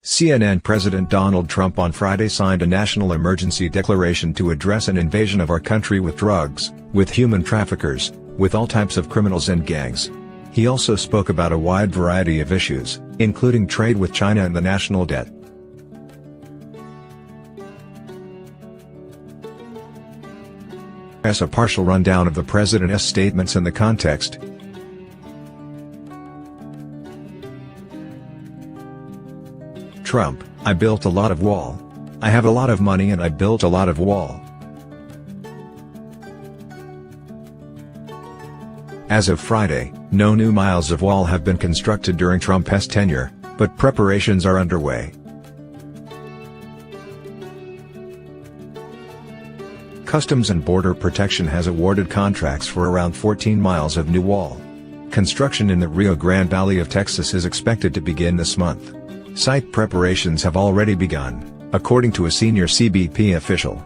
CNN President Donald Trump on Friday signed a national emergency declaration to address an invasion of our country with drugs, with human traffickers, with all types of criminals and gangs. He also spoke about a wide variety of issues, including trade with China and the national debt. As a partial rundown of the president's statements in the context. Trump: I built a lot of wall. I have a lot of money and I built a lot of wall. As of Friday, no new miles of wall have been constructed during Trump's tenure, but preparations are underway. Customs and Border Protection has awarded contracts for around 14 miles of new wall. Construction in the Rio Grande Valley of Texas is expected to begin this month. Site preparations have already begun, according to a senior CBP official.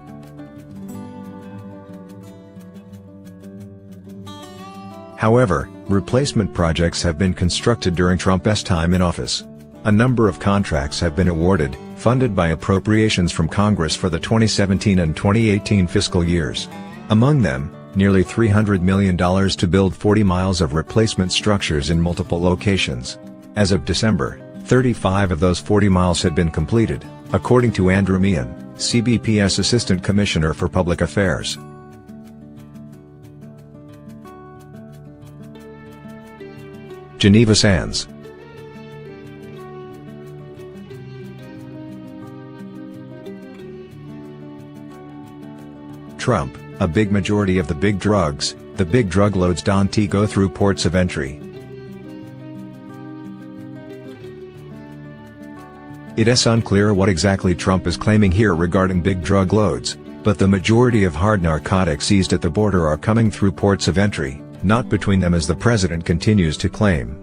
However, replacement projects have been constructed during Trump's time in office. A number of contracts have been awarded, funded by appropriations from Congress for the 2017 and 2018 fiscal years. Among them, nearly $300 million to build 40 miles of replacement structures in multiple locations. As of December, 35 of those 40 miles had been completed, according to Andrew Meehan, CBP's Assistant Commissioner for Public Affairs. Geneva Sands. Trump: a big majority of the big drug loads don't go through ports of entry. It is unclear what exactly Trump is claiming here regarding big drug loads, but the majority of hard narcotics seized at the border are coming through ports of entry, not between them, as the president continues to claim.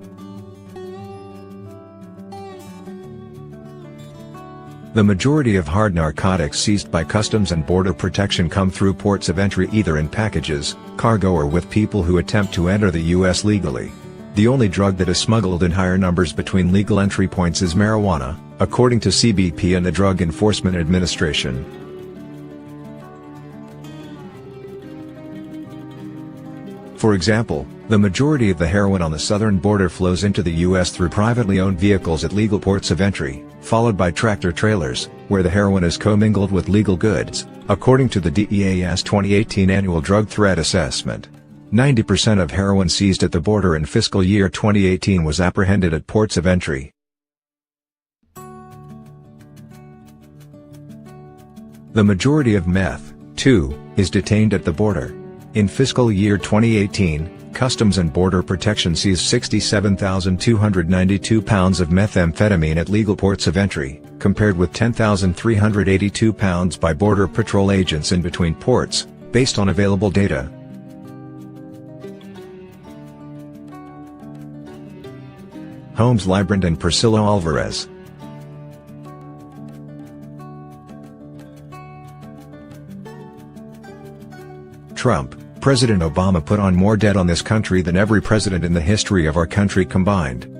The majority of hard narcotics seized by Customs and Border Protection come through ports of entry, either in packages, cargo, or with people who attempt to enter the U.S. legally. The only drug that is smuggled in higher numbers between legal entry points is marijuana, according to CBP and the Drug Enforcement Administration. For example, the majority of the heroin on the southern border flows into the U.S. through privately owned vehicles at legal ports of entry, followed by tractor-trailers, where the heroin is commingled with legal goods, according to the DEA's 2018 Annual Drug Threat Assessment. 90% of heroin seized at the border in fiscal year 2018 was apprehended at ports of entry. The majority of meth, too, is detained at the border. In fiscal year 2018, Customs and Border Protection seized 67,292 pounds of methamphetamine at legal ports of entry, compared with 10,382 pounds by Border Patrol agents in between ports, based on available data. Holmes Librand and Priscilla Alvarez. Trump: President Obama put on more debt on this country than every president in the history of our country combined.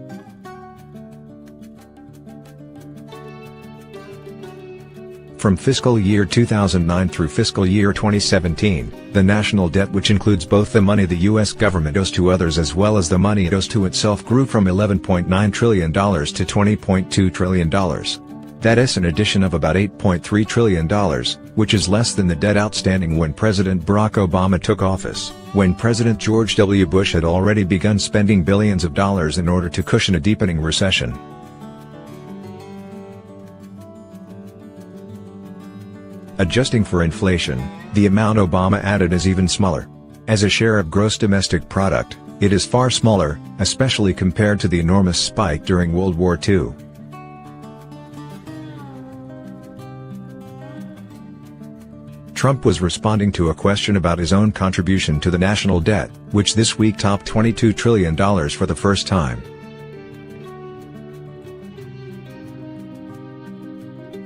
From fiscal year 2009 through fiscal year 2017, the national debt, which includes both the money the U.S. government owes to others as well as the money it owes to itself, grew from $11.9 trillion to $20.2 trillion. That is an addition of about $8.3 trillion, which is less than the debt outstanding when President Barack Obama took office, when President George W. Bush had already begun spending billions of dollars in order to cushion a deepening recession. Adjusting for inflation, the amount Obama added is even smaller. As a share of gross domestic product, it is far smaller, especially compared to the enormous spike during World War II. Trump was responding to a question about his own contribution to the national debt, which this week topped $22 trillion for the first time.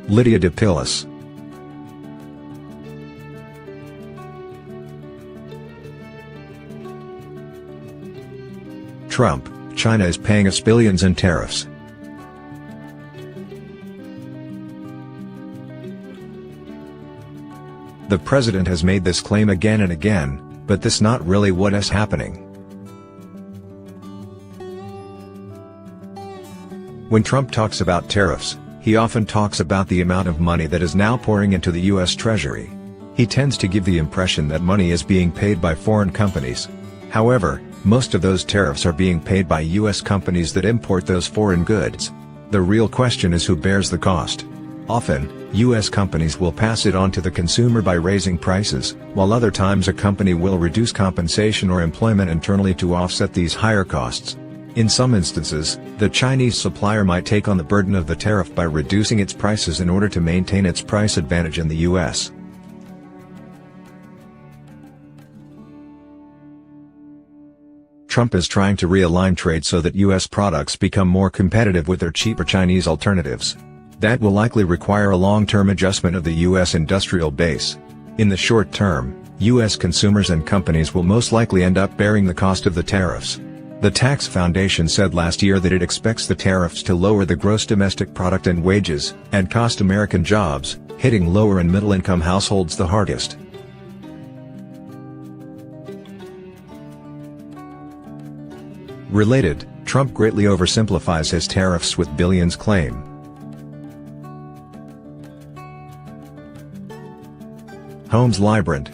Lydia DePillis. Trump: China is paying us billions in tariffs. The president has made this claim again and again, but this is not really what is happening. When Trump talks about tariffs, he often talks about the amount of money that is now pouring into the U.S. Treasury. He tends to give the impression that money is being paid by foreign companies. However, most of those tariffs are being paid by U.S. companies that import those foreign goods. The real question is who bears the cost. Often, U.S. companies will pass it on to the consumer by raising prices, while other times a company will reduce compensation or employment internally to offset these higher costs. In some instances, the Chinese supplier might take on the burden of the tariff by reducing its prices in order to maintain its price advantage in the U.S. Trump is trying to realign trade so that U.S. products become more competitive with their cheaper Chinese alternatives. That will likely require a long-term adjustment of the U.S. industrial base. In the short term, U.S. consumers and companies will most likely end up bearing the cost of the tariffs. The Tax Foundation said last year that it expects the tariffs to lower the gross domestic product and wages, and cost American jobs, hitting lower and middle-income households the hardest. Related, Trump greatly oversimplifies his tariffs with billions claim. Homes Librant.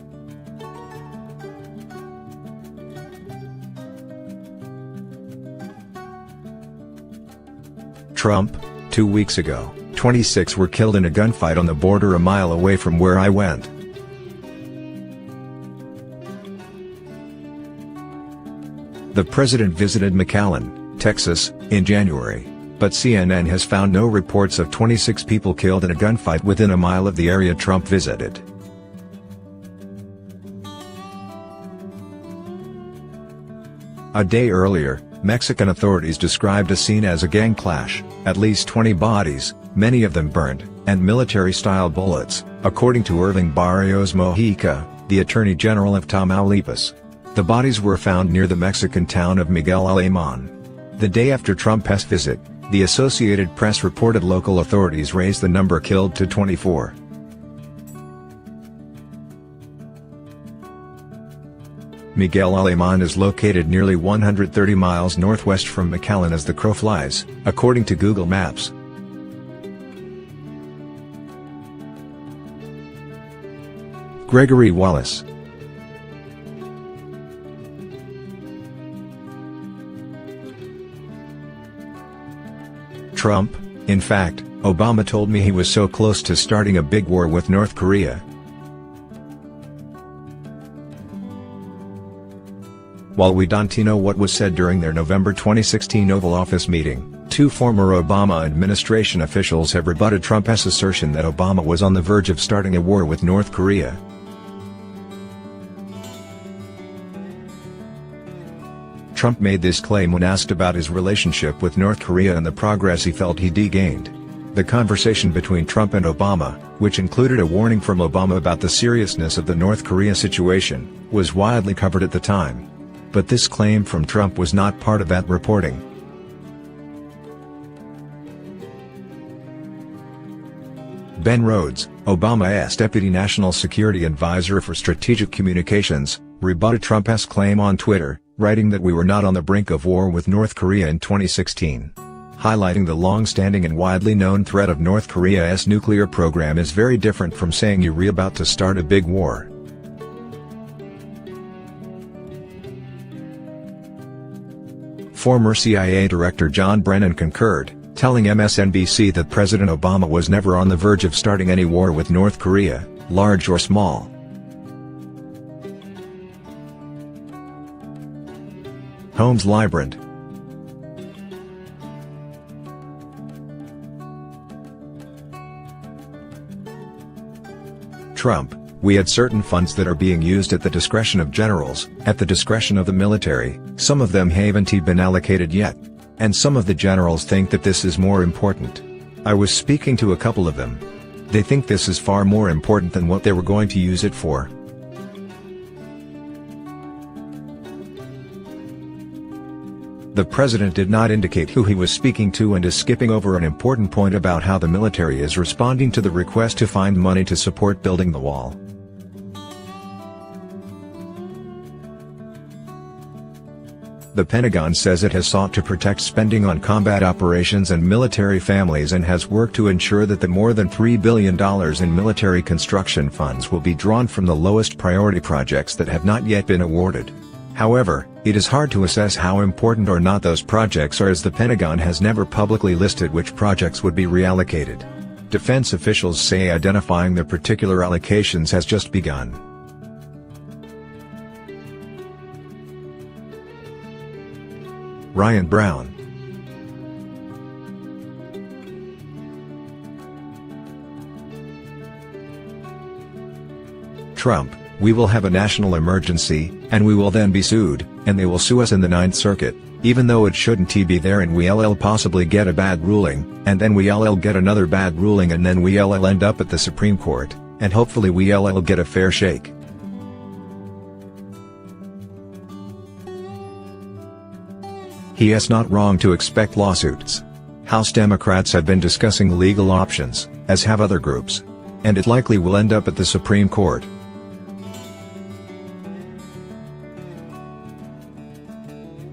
Trump, 2 weeks ago, 26 were killed in a gunfight on the border a mile away from where I went. The president visited McAllen, Texas, in January, but CNN has found no reports of 26 people killed in a gunfight within a mile of the area Trump visited. A day earlier, Mexican authorities described a scene as a gang clash, at least 20 bodies, many of them burned, and military-style bullets, according to Irving Barrios Mojica, the Attorney General of Tamaulipas. The bodies were found near the Mexican town of Miguel Alemán. The day after Trump's visit, the Associated Press reported local authorities raised the number killed to 24. Miguel Alemán is located nearly 130 miles northwest from McAllen as the crow flies, according to Google Maps. Gregory Wallace. Trump, in fact, Obama told me he was so close to starting a big war with North Korea. While we don't know what was said during their November 2016 Oval Office meeting, two former Obama administration officials have rebutted Trump's assertion that Obama was on the verge of starting a war with North Korea. Trump made this claim when asked about his relationship with North Korea and the progress he felt he'd gained. The conversation between Trump and Obama, which included a warning from Obama about the seriousness of the North Korea situation, was widely covered at the time. But this claim from Trump was not part of that reporting. Ben Rhodes, Obama's Deputy National Security Advisor for Strategic Communications, rebutted Trump's claim on Twitter, writing that we were not on the brink of war with North Korea in 2016. Highlighting the long-standing and widely known threat of North Korea's nuclear program is very different from saying you're about to start a big war. Former CIA Director John Brennan concurred, telling MSNBC that President Obama was never on the verge of starting any war with North Korea, large or small. Homes Librant. Trump, we had certain funds that are being used at the discretion of generals, at the discretion of the military, some of them haven't been allocated yet. And some of the generals think that this is more important. I was speaking to a couple of them. They think this is far more important than what they were going to use it for. The president did not indicate who he was speaking to and is skipping over an important point about how the military is responding to the request to find money to support building the wall. The Pentagon says it has sought to protect spending on combat operations and military families and has worked to ensure that the more than $3 billion in military construction funds will be drawn from the lowest priority projects that have not yet been awarded. However, it is hard to assess how important or not those projects are, as the Pentagon has never publicly listed which projects would be reallocated. Defense officials say identifying the particular allocations has just begun. Ryan Brown. Trump: "We will have a national emergency, and we will then be sued, and they will sue us in the Ninth Circuit, even though it shouldn't be there, and we'll possibly get a bad ruling, and then we'll get another bad ruling, and then we'll end up at the Supreme Court, and hopefully we'll get a fair shake." He is not wrong to expect lawsuits. House Democrats have been discussing legal options, as have other groups. And it likely will end up at the Supreme Court.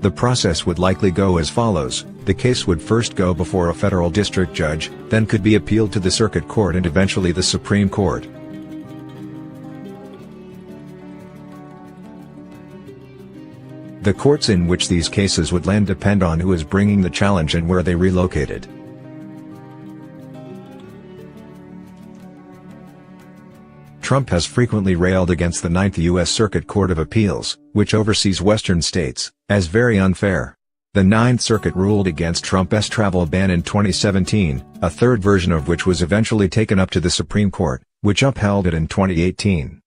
The process would likely go as follows: the case would first go before a federal district judge, then could be appealed to the Circuit Court and eventually the Supreme Court. The courts in which these cases would land depend on who is bringing the challenge and where they relocated. Trump has frequently railed against the Ninth U.S. Circuit Court of Appeals, which oversees western states, as very unfair. The Ninth Circuit ruled against Trump's travel ban in 2017, a third version of which was eventually taken up to the Supreme Court, which upheld it in 2018.